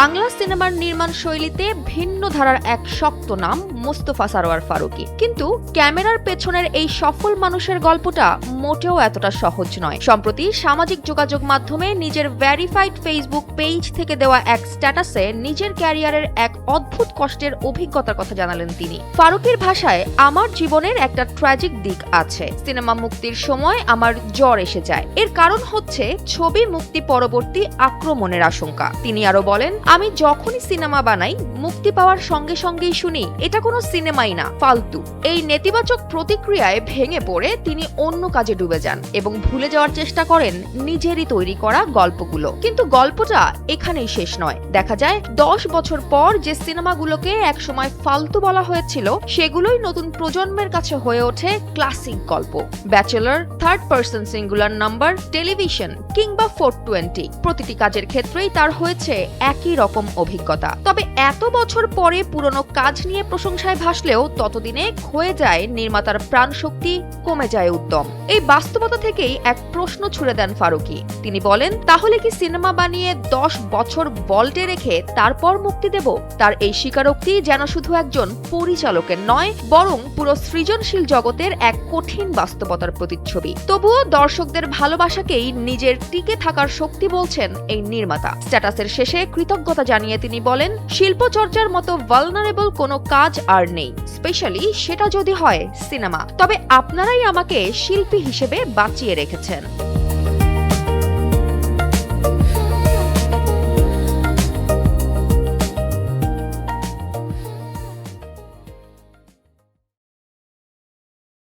বাংলা সিনেমার নির্মাণ শৈলীতে ভিন্ন ধারার এক শক্ত নাম মোস্তফা সারোয়ার ফারুকী। কিন্তু ক্যামেরার পেছনের এই সফল মানুষের গল্পটা মোটেও এতটা সহজ নয়। সম্প্রতি সামাজিক যোগাযোগ মাধ্যমে নিজের ভেরিফাইড ফেসবুক পেজ থেকে দেওয়া এক স্ট্যাটাসে নিজের ক্যারিয়ারের এক অদ্ভুত কষ্টের অভিজ্ঞতার কথা জানালেন তিনি। ফারুকীর ভাষায়, আমার জীবনের একটা ট্র্যাজিক দিক আছে। সিনেমা মুক্তির সময় আমার জ্বর এসে যায়। এর কারণ হচ্ছে ছবি মুক্তি পরবর্তী আক্রমণের আশঙ্কা। তিনি আরো বলেন, আমি যখনই সিনেমা বানাই মুক্তি পাওয়ার সঙ্গে সঙ্গেই শুনি এটা কোনো সিনেমাই না, ফালতু। এই নেতিবাচক প্রতিক্রিয়ায় ভেঙে পড়ে তিনি অন্য কাজে ডুবে যান এবং ভুলে যাওয়ার চেষ্টা করেন নিজেরই তৈরি করা গল্পগুলো। কিন্তু গল্পটা এখানেই শেষ নয়। দেখা যায় 10 বছর পর যে সিনেমাগুলোকে একসময় ফালতু বলা হয়েছিল সেগুলোই নতুন প্রজন্মের কাছে হয়ে ওঠে ক্লাসিক গল্প। Bachelor, third person singular number, television কিংবা 420, প্রতিটি কাজের ক্ষেত্রেই তার হয়েছে একই রকম অভিজ্ঞতা। তবে এত বছর পরে পুরনো কাজ নিয়ে প্রশংসায় ভাসলেও ততদিনে ক্ষয়ে যায় নির্মাতার প্রাণশক্তি, কমে যায় উদ্যম। এই বাস্তবতা থেকেই এক প্রশ্ন ছুড়ে দেন ফারুকী। তিনি বলেন, তাহলে কি সিনেমা বানিয়ে 10 বছর বল্টে রেখে তারপর মুক্তি দেব? তার এই স্বীকারোক্তি যেন শুধু একজন পরিচালকের নয়, বরং পুরো সৃজনশীল জগতের এক কঠিন বাস্তবতার প্রতিচ্ছবি। তবুও দর্শকদের ভালোবাসাকেই নিজের টিকে থাকার শক্তি বলছেন এই নির্মাতা। স্ট্যাটাসের শেষে কৃতজ্ঞতা জানিয়ে তিনি বলেন, শিল্পচর্চার মতো ভালনারেবল কোনো কাজ আর নেই, স্পেশালি সেটা যদি হয় সিনেমা। তবে আপনারাই আমাকে শিল্পী হিসেবে বাঁচিয়ে রেখেছেন।